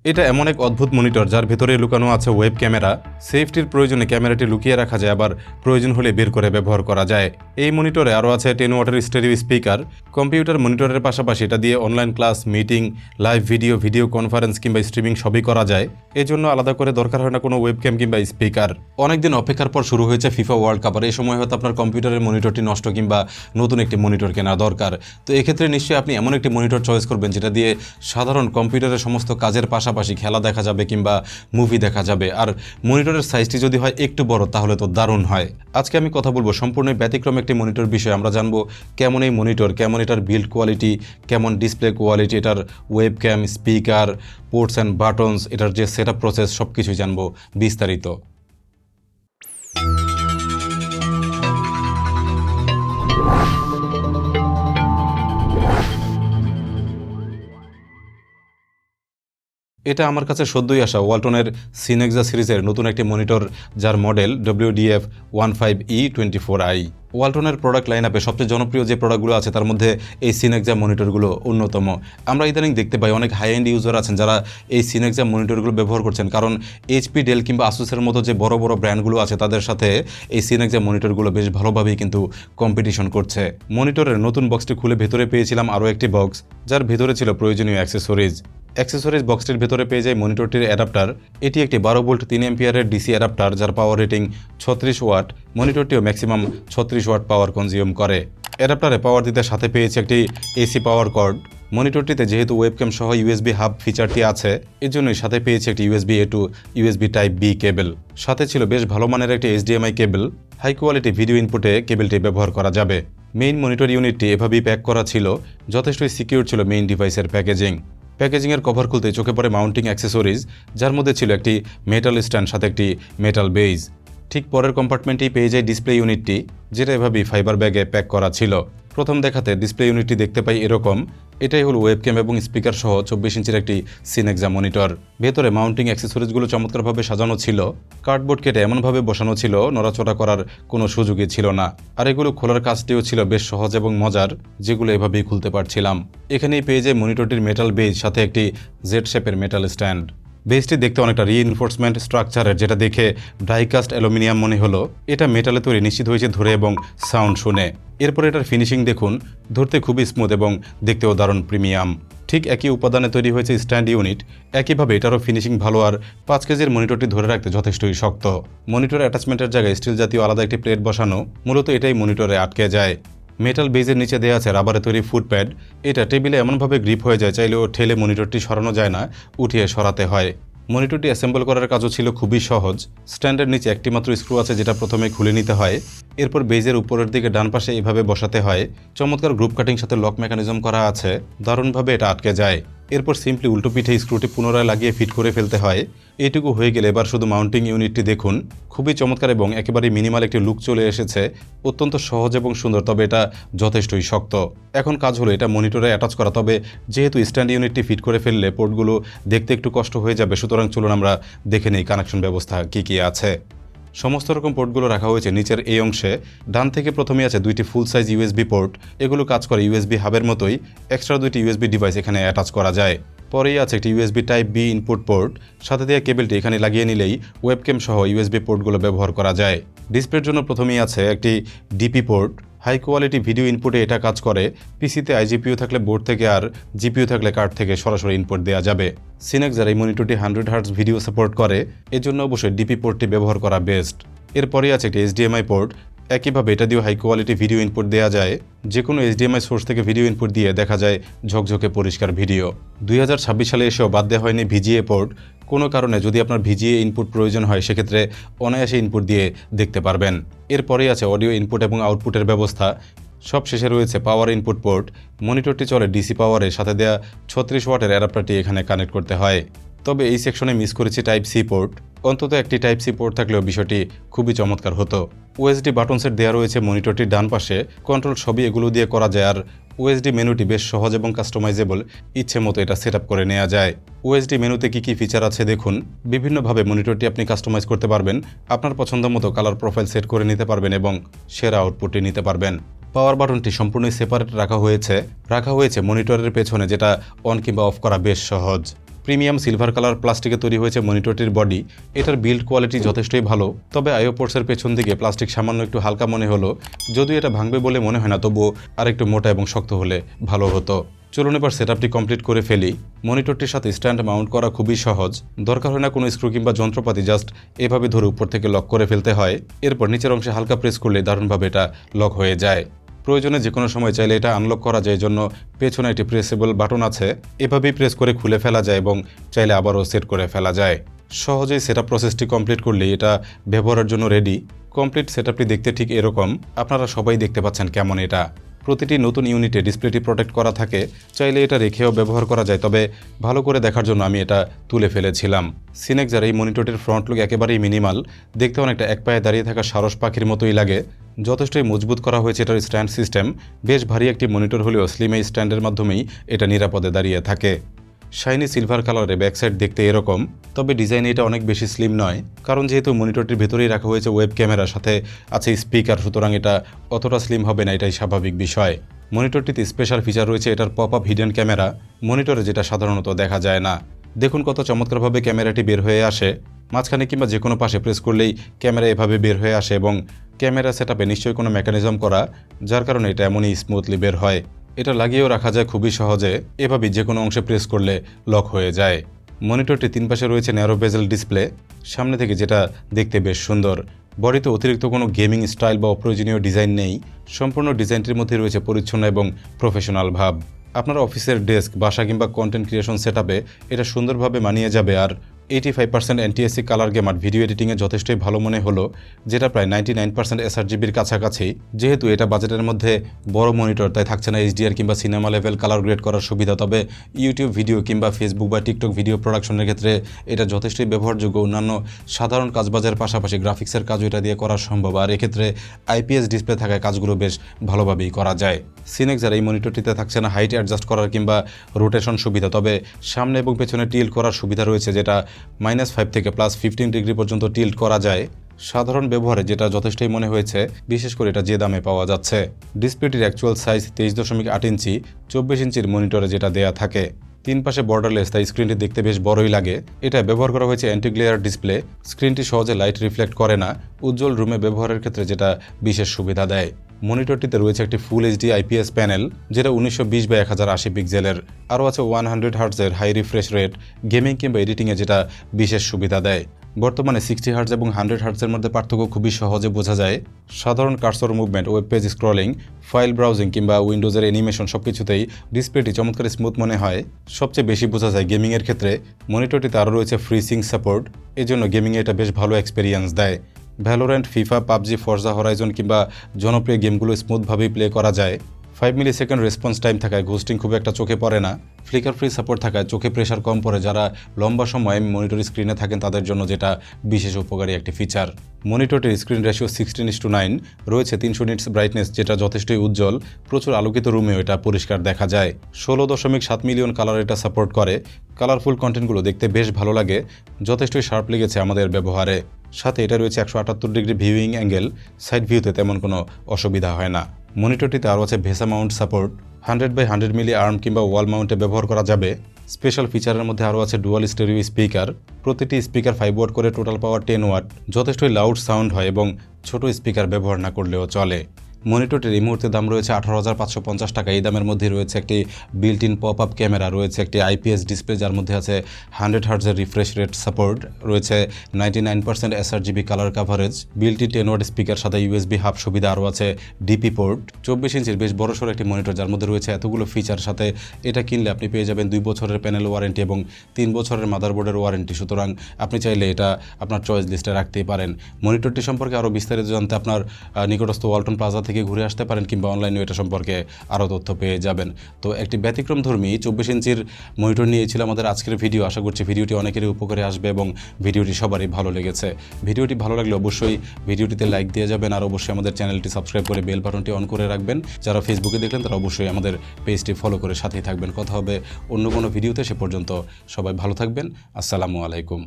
এটা এমন এক অদ্ভুত মনিটর যার ভেতরে লুকানো আছে ওয়েব ক্যামেরা। সেফটির প্রয়োজনে ক্যামেরাটি লুকিয়ে রাখা যায়, আবার প্রয়োজন হলে বের করে ব্যবহার করা যায়। এই মনিটরে আরও আছে 10 ওয়াটের স্টেরিও স্পিকার। কম্পিউটার মনিটরের পাশাপাশি এটা দিয়ে online class, meeting, live video conference কিংবা স্ট্রিমিং সবই করা যায়। এজন্য আলাদা করে দরকার হয় না কোনো ওয়েবক্যাম কিংবা স্পিকার। অনেকদিন অপেক্ষার পর শুরু হয়েছে ফিফা ওয়ার্ল্ড কাপ, আর এই সময় হয়তো আপনার কম্পিউটারের মনিটরটি নষ্ট কিংবা নতুন একটি মনিটর কেনা দরকার। তো এক্ষেত্রে নিশ্চয়ই আপনি এমন একটি মনিটর চয়েস করবেন যেটা দিয়ে সাধারণ কম্পিউটারের সমস্ত কাজের পাশাপাশি খেলা দেখা যাবে কিংবা মুভি দেখা যাবে। আর মনিটরের সাইজটি যদি হয় একটু বড় তাহলে তো দারুণ হয়। আজকে আমি কথা বলবো সম্পূর্ণ ব্যতিক্রম একটি মনিটর বিষয়ে। আমরা জানবো কেমন এই মনিটর, কেমন এটার বিল্ড কোয়ালিটি, কেমন ডিসপ্লে কোয়ালিটি, এটার webcam, speaker, ports and buttons, এটার যে সেটআপ প্রসেস সব কিছুই জানবো বিস্তারিত। এটা আমার কাছে সদ্যই আসা ওয়ালটনের সিনেক্সা সিরিজের নতুন একটি মনিটর, যার মডেল WDF15E24i। ওয়ালটনের প্রোডাক্ট লাইন আপে সবচেয়ে জনপ্রিয় যে প্রোডাক্টগুলো আছে তার মধ্যে এই সিনেক্সা মনিটরগুলো অন্যতম। আমরা ইদানিং দেখতে পাই অনেক হাই এন্ড ইউজার আছেন যারা এই সিনেক্সা মনিটরগুলো ব্যবহার করছেন, কারণ HP, ডেল কিংবা আসুসের মতো যে বড় বড় ব্র্যান্ডগুলো আছে তাদের সাথে এই সিনেক্সা মনিটরগুলো বেশ ভালোভাবেই কিন্তু কম্পিটিশন করছে। মনিটরের নতুন বক্সটি খুলে ভেতরে পেয়েছিলাম আরও একটি বক্স, যার ভেতরে ছিল প্রয়োজনীয় অ্যাক্সেসরিজ বক্সটির ভেতরে পেয়ে যায় মনিটরটির অ্যাডাপ্টার। এটি একটি 12 ভোল্ট 3 অ্যাম্পিয়ারের ডিসি অ্যাডাপ্টার, যার পাওয়ার রেটিং 36 ওয়াট। মনিটরটিও ম্যাক্সিমাম 36 ওয়াট পাওয়ার কনজিউম করে। অ্যাডাপ্টারে পাওয়ার দিতে সাথে পেয়েছে একটি এসি পাওয়ার কর্ড। মনিটরটিতে যেহেতু ওয়েবক্যাম সহ USB হাব ফিচারটি আছে, এর জন্যই সাথে পেয়েছে একটি USB A to USB type B কেবল। সাথে ছিল বেশ ভালো মানের একটি HDMI কেবল। হাই কোয়ালিটি ভিডিও ইনপুটে কেবলটি ব্যবহার করা যাবে। মেইন মনিটর ইউনিটটি এভাবেই প্যাক করা ছিল। যথেষ্টই সিকিউর ছিল মেইন ডিভাইসের প্যাকেজিংয়ের কভার খুলতে চোখে পড়ে মাউন্টিং অ্যাক্সেসরিজ, যার মধ্যে ছিল একটি মেটাল স্ট্যান্ড সাথে একটি মেটাল বেজ। ঠিক পরের কম্পার্টমেন্টেই পেয়ে যায় ডিসপ্লে ইউনিটটি, যেটা এভাবেই ফাইবার ব্যাগে প্যাক করা ছিল। প্রথম দেখাতে ডিসপ্লে ইউনিটটি দেখতে পাই এরকম। এটাই হলো ওয়েবক্যাম এবং স্পিকার সহ 24 ইঞ্চির একটি সিনেক্সা মনিটর। ভেতরে মাউন্টিং অ্যাক্সেসরিজগুলো চমৎকারভাবে সাজানো ছিল। কার্ডবোর্ড কেটে এমনভাবে বসানো ছিল নড়াচড়া করার কোনো সুযোগই ছিল না। আর এগুলো খোলার কাজটিও ছিল বেশ সহজ এবং মজার, যেগুলো এভাবেই খুলতে পারছিলাম। এখানেই পেয়ে যায় মনিটরটির মেটাল বেজ সাথে একটি জেড শেপের মেটাল স্ট্যান্ড। বেসটি দেখতে অনেকটা রিইনফোর্সমেন্ট স্ট্রাকচারের, যেটা দেখে ডাইকাস্ট অ্যালুমিনিয়াম মনে হলো। এটা মেটালে তৈরি নিশ্চিত হয়েছে ধরে এবং সাউন্ড শুনে। এরপর এটার ফিনিশিং দেখুন, ধরতে খুবই স্মুথ এবং দেখতেও দারুণ প্রিমিয়াম। ঠিক একই উপাদানে তৈরি হয়েছে স্ট্যান্ড ইউনিট, একইভাবে এটারও ফিনিশিং ভালো। আর 5 কেজির মনিটরটি ধরে রাখতে যথেষ্টই শক্ত। মনিটর অ্যাটাচমেন্টের জায়গায় স্টিল জাতীয় আলাদা একটি প্লেট বসানো, মূলত এটাই মনিটরে আটকে যায়। মেটাল বেজের নিচে দেওয়া আছে রাবারে তৈরি ফুটপ্যাড। এটা টেবিলে এমনভাবে গ্রিপ হয়ে যায়, চাইলেও ঠেলে মনিটরটি সরানো যায় না, উঠিয়ে সরাতে হয়। মনিটরটি অ্যাসেম্বল করার কাজও ছিল খুবই সহজ। স্ট্যান্ডের নিচে একটি মাত্র স্ক্রু আছে, যেটা প্রথমে খুলে নিতে হয়। এরপর বেজের উপরের দিকে ডান পাশে এভাবে বসাতে হয়। চমৎকার গ্রুপ কাটিং সাথে লক মেকানিজম করা আছে, দারুণভাবে এটা আটকে যায়। এরপর সিম্পলি উল্টো পিঠে স্ক্রুটি পুনরায় লাগিয়ে ফিট করে ফেলতে হয়। এইটুকু হয়ে গেলে এবার শুধু মাউন্টিং ইউনিটটি দেখুন, খুবই চমৎকার এবং একেবারে মিনিমাল একটি লুক চলে এসেছে। অত্যন্ত সহজ এবং সুন্দর, তবে এটা যথেষ্টই শক্ত। এখন কাজ হলো এটা মনিটরে অ্যাটাচ করা, তবে যেহেতু স্ট্যান্ড ইউনিটটি ফিট করে ফেললে পোর্টগুলো দেখতে একটু কষ্ট হয়ে যাবে, সুতরাং চলুন আমরা দেখে নিই কানেকশন ব্যবস্থা কী আছে। সমস্ত রকম পোর্টগুলো রাখা হয়েছে নিচের এই অংশে। ডান থেকে প্রথমে আছে দুইটি ফুল সাইজ USB পোর্ট। এগুলো কাজ করে USB হাবের মতোই। এক্সট্রা দুইটি USB ডিভাইস এখানে অ্যাটাচ করা যায়। পরেই আছে একটি USB type B input port. সাথে দেওয়া কেবলটি এখানে লাগিয়ে নিলেই ওয়েবক্যাম সহ USB পোর্টগুলো ব্যবহার করা যায়। ডিসপ্লের জন্য প্রথমেই আছে একটি DP port. High quality video ইনপুটে এটা কাজ করে। পিসিতে iGPU থাকলে বোর্ড থেকে, আর GPU থাকলে কার্ড থেকে সরাসরি ইনপুট দেওয়া যাবে। সিনেক্সার এই মনিটরটি 100 হার্টজ ভিডিও সাপোর্ট করে, এজন্য অবশ্যই DP পোর্টটি ব্যবহার করা বেস্ট। এরপরে আছে একটি HDMI পোর্ট। একইভাবে এটা দিয়েও হাই কোয়ালিটি ভিডিও ইনপুট দেওয়া যায়। যে কোনো HDMI সোর্স থেকে ভিডিও ইনপুট দিয়ে দেখা যায় ঝকঝকে পরিষ্কার ভিডিও। 2026 সালে এসেও বাদ দেওয়া হয়নি VGA পোর্ট। কোনো কারণে যদি আপনার VGA ইনপুট প্রয়োজন হয়, সেক্ষেত্রে অনায়াসে ইনপুট দিয়ে দেখতে পারবেন। এরপরেই আছে অডিও ইনপুট এবং আউটপুটের ব্যবস্থা। সব শেষে রয়েছে পাওয়ার ইনপুট পোর্ট। মনিটরটি চলে DC পাওয়ারে, সাথে দেওয়া 36 ওয়াটের অ্যাডাপ্টারটি এখানে কানেক্ট করতে হয়। তবে এই সেকশনে মিস করেছি টাইপ C পোর্ট। অন্তত একটি টাইপ C পোর্ট থাকলেও বিষয়টি খুবই চমৎকার হতো। OSD বাটন সেট দেওয়া রয়েছে মনিটরটির ডান পাশে। কন্ট্রোল সবই এগুলো দিয়ে করা যায়। আর OSD মেনুটি বেশ সহজ এবং কাস্টমাইজেবল, ইচ্ছে মতো এটা সেট আপ করে নেওয়া যায়। OSD মেনুতে কী ফিচার আছে দেখুন। বিভিন্নভাবে মনিটরটি আপনি কাস্টমাইজ করতে পারবেন। আপনার পছন্দ মতো কালার প্রোফাইল সেট করে নিতে পারবেন এবং সেরা আউটপুটটি নিতে পারবেন। পাওয়ার বাটনটি সম্পূর্ণই সেপারেট রাখা হয়েছে মনিটরের পেছনে, যেটা অন কিংবা অফ করা বেশ সহজ। প্রিমিয়াম সিলভার কালার প্লাস্টিকে তৈরি হয়েছে মনিটরটির বডি। এটার বিল্ড কোয়ালিটি যথেষ্টই ভালো, তবে আইও পোর্টসের পেছন দিকে প্লাস্টিক সামান্য একটু হালকা মনে হলো। যদিও এটা ভাঙবে বলে মনে হয় না, তবুও আরেকটু মোটা এবং শক্ত হলে ভালো হতো। চলুন এবার সেটআপটি কমপ্লিট করে ফেলি। মনিটরটির সাথে স্ট্যান্ড মাউন্ট করা খুবই সহজ, দরকার হয় না কোনো স্ক্রু কিংবা যন্ত্রপাতি, জাস্ট এভাবে ধরে উপর থেকে লক করে ফেলতে হয়। এরপর নিচের অংশে হালকা প্রেস করলে দারুণভাবে এটা লক হয়ে যায়। প্রয়োজনে যে কোনো সময় চাইলে এটা আনলক করা যায়, জন্য পেছনে একটি প্রেসেবল বাটন আছে, এভাবেই প্রেস করে খুলে ফেলা যায় এবং চাইলে আবারও সেট করে ফেলা যায়। সহজেই সেটআপ প্রসেসটি কমপ্লিট করলেই এটা ব্যবহারের জন্য রেডি। কমপ্লিট সেটআপটি দেখতে ঠিক এরকম, আপনারা সবাই দেখতে পাচ্ছেন কেমন এটা। প্রতিটি নতুন ইউনিটে ডিসপ্লেটি প্রোটেক্ট করা থাকে, চাইলে এটা রেখেও ব্যবহার করা যায়, তবে ভালো করে দেখার জন্য আমি এটা তুলে ফেলেছিলাম। সিনেক্সার এই মনিটরটির ফ্রন্ট লুক একেবারেই মিনিমাল, দেখতে অনেকটা এক পায়ে দাঁড়িয়ে থাকা সারস পাখির মতোই লাগে। যথেষ্টই মজবুত করা হয়েছে এটার স্ট্যান্ড সিস্টেম। বেশ ভারী একটি মনিটর হলেও স্লিম এই স্ট্যান্ডের মাধ্যমেই এটা নিরাপদে দাঁড়িয়ে থাকে। শাইনি সিলভার কালারে ব্যাকসাইড দেখতে এরকম, তবে ডিজাইনে এটা অনেক বেশি স্লিম নয়, কারণ যেহেতু মনিটরটির ভেতরেই রাখা হয়েছে ওয়েব ক্যামেরার সাথে আছে স্পিকার, সুতরাং এটা অতটা স্লিম হবে না, এটাই স্বাভাবিক বিষয়। মনিটরটিতে স্পেশাল ফিচার রয়েছে এটার পপ আপ হিডেন ক্যামেরা, মনিটরে যেটা সাধারণত দেখা যায় না। দেখুন কত চমৎকারভাবে ক্যামেরাটি বের হয়ে আসে। মাঝখানে কিংবা যে কোনো পাশে প্রেস করলেই ক্যামেরা এভাবে বের হয়ে আসে, এবং ক্যামেরা সেটআপে নিশ্চয়ই কোনো মেকানিজম করা, যার কারণে এটা এমনই স্মুথলি বের হয়। এটা লাগিয়েও রাখা যায় খুবই সহজে, এভাবেই যে কোনো অংশে প্রেস করলে লক হয়ে যায়। মনিটরটি তিন পাশে রয়েছে ন্যারো বেজেল ডিসপ্লে, সামনে থেকে যেটা দেখতে বেশ সুন্দর। বডিতে অতিরিক্ত কোনো গেমিং স্টাইল বা অপ্রয়োজনীয় ডিজাইন নেই, সম্পূর্ণ ডিজাইনটির মধ্যে রয়েছে পরিচ্ছন্ন এবং প্রফেশনাল ভাব। আপনার অফিসের ডেস্ক, বাসা কিংবা কন্টেন্ট ক্রিয়েশন সেটআপে এটা সুন্দরভাবে মানিয়ে যাবে। আর 85% এনটিএসসি কালার গেম আর ভিডিও এডিটিংয়ে যথেষ্টই ভালো মনে হলো, যেটা প্রায় 99% এসআরজিবির কাছাকাছি। যেহেতু এটা বাজেটের মধ্যে বড় মনিটর, তাই থাকছে না এইচডিআর কিংবা সিনেমা লেভেল কালার গ্রেড করার সুবিধা, তবে ইউটিউব ভিডিও কিংবা ফেসবুক বা টিকটক ভিডিও প্রোডাকশনের ক্ষেত্রে এটা যথেষ্টই ব্যবহারযোগ্য। অন্যান্য সাধারণ কাজবাজের পাশাপাশি গ্রাফিক্সের কাজও এটা দিয়ে করা সম্ভব, আর এক্ষেত্রে আইপিএস ডিসপ্লে থাকায় কাজগুলো বেশ ভালোভাবেই করা যায়। সিনেক্সার এই মনিটরটিতে থাকছে না হাইট অ্যাডজাস্ট করার কিংবা রোটেশন সুবিধা, তবে সামনে এবং পেছনে টিল্ট করার সুবিধা রয়েছে, যেটা -5 থেকে +15 ডিগ্রি পর্যন্ত টিল্ট করা যায়। সাধারণ ব্যবহারে যেটা যথেষ্টই মনে হয়েছে, বিশেষ করে এটা যে দামে পাওয়া যাচ্ছে। ডিসপ্লেটির অ্যাকচুয়াল সাইজ 23.8 ইঞ্চি, 24 ইঞ্চির মনিটরে যেটা দেয়া থাকে। তিন পাশে বর্ডারলেস, তাই স্ক্রিনটি দেখতে বেশ বড়ই লাগে। এটা ব্যবহার করা হয়েছে অ্যান্টি গ্লেয়ার ডিসপ্লে, স্ক্রিনটি সহজে লাইট রিফ্লেক্ট করে না, উজ্জ্বল রুমে ব্যবহারের ক্ষেত্রে যেটা বিশেষ সুবিধা দেয়। মনিটরটিতে রয়েছে একটি ফুল এইচডি আইপিএস প্যানেল, যেটা 1920x1080 পিক্সেলের। আরও আছে 100 হার্টজের হাই রিফ্রেশ রেট, গেমিং কিংবা এডিটিংয়ে যেটা বিশেষ সুবিধা দেয়। বর্তমানে 60 হার্টজ এবং 100 হার্টজের মধ্যে পার্থক্য খুবই সহজে বোঝা যায়। সাধারণ cursor movement, web page scrolling, file browsing কিংবা উইন্ডোজের অ্যানিমেশন সবকিছুতেই ডিসপ্লেটি চমৎকার স্মুথ মনে হয়। সবচেয়ে বেশি বোঝা যায় গেমিংয়ের ক্ষেত্রে। মনিটরটিতে আরও রয়েছে ফ্রি সিঙ্ক সাপোর্ট, এজন্য গেমিংয়ে এটা বেশ ভালো এক্সপিরিয়েন্স দেয়। ভ্যালোরেন্ট, ফিফা, পাবজি, ফর্জা হরাইজন কিংবা জনপ্রিয় গেমগুলো স্মুথভাবেই প্লে করা যায়। 5 মিলিসেকেন্ড রেসপন্স টাইম থাকায় ঘোস্টিং খুব একটা চোখে পড়ে না। ফ্লিকার ফ্রি সাপোর্ট থাকায় চোখে প্রেশার কম পড়ে, যারা লম্বা সময় মনিটর স্ক্রিনে থাকেন তাদের জন্য যেটা বিশেষ উপকারী একটি ফিচার। মনিটরটির স্ক্রিন রেশিও 16:9, রয়েছে 300 নিটস ব্রাইটনেস, যেটা যথেষ্টই উজ্জ্বল। প্রচুর আলোকিত রুমেও এটা পরিষ্কার দেখা যায়। 16.7 মিলিয়ন কালার এটা সাপোর্ট করে। কালারফুল কন্টেন্টগুলো দেখতে বেশ ভালো লাগে, যথেষ্টই শার্প লেগেছে আমাদের ব্যবহারে। সাথে এটা রয়েছে 178 ডিগ্রি ভিউইং অ্যাঙ্গেল, সাইড ভিউতে তেমন কোনো অসুবিধা হয় না। মনিটরটিতে আরও আছে ভেসা মাউন্ট সাপোর্ট, 100x100 মিলি আর্ম কিংবা ওয়াল মাউন্টে ব্যবহার করা যাবে। স্পেশাল ফিচারের মধ্যে আরও আছে ডুয়াল স্টেরিও স্পিকার, প্রতিটি স্পিকার 5 ওয়াট করে, টোটাল পাওয়ার 10 ওয়াট, যথেষ্টই লাউড সাউন্ড হয় এবং ছোট স্পিকার ব্যবহার না করলেও চলে। মনিটরটির এই মুহূর্তে দাম রয়েছে 18,550 টাকা। এই দামের মধ্যে রয়েছে একটি built in pop up camera, রয়েছে একটি আইপিএস ডিসপ্লে যার মধ্যে আছে 100 হার্টজের রিফ্রেশ রেট সাপোর্ট, রয়েছে 99% sRGB colour coverage, built in 10 watt speaker, সাথে ইউএসবি হাব সুবিধা, আরও আছে ডিপি পোর্ট। 24 ইঞ্চির বেশ বড়সড় একটি মনিটর যার মধ্যে রয়েছে এতগুলো ফিচার। সাথে এটা কিনলে আপনি পেয়ে যাবেন 2 বছরের প্যানেল ওয়ারেন্টি এবং 3 বছরের মাদারবোর্ডের ওয়ারেন্টি। সুতরাং আপনি চাইলে এটা আপনার চয়েস লিস্টে রাখতেই পারেন। মনিটরটি সম্পর্কে আরও বিস্তারিত জানতে আপনার নিকটস্থ ওয়ালটন প্লাজা থেকে ঘুরে আসতে পারেন, কিংবা অনলাইনে এটা সম্পর্কে আরও তথ্য পেয়ে যাবেন। তো একটি ব্যতিক্রমধর্মী 24 ইঞ্চির মনিটর নিয়ে ছিল আমাদের আজকের ভিডিও। আশা করছি ভিডিওটি অনেকেরই উপকারে আসবে এবং ভিডিওটি সবারই ভালো লেগেছে। ভিডিওটি ভালো লাগলে অবশ্যই ভিডিওটিতে লাইক দিয়ে যাবেন, আর অবশ্যই আমাদের চ্যানেলটি সাবস্ক্রাইব করে বেল বাটনটি অন করে রাখবেন। যারা ফেসবুকে দেখলেন তারা অবশ্যই আমাদের পেজটি ফলো করে সাথেই থাকবেন। কথা হবে অন্য কোনো ভিডিওতে, সে পর্যন্ত সবাই ভালো থাকবেন। আসসালামু আলাইকুম।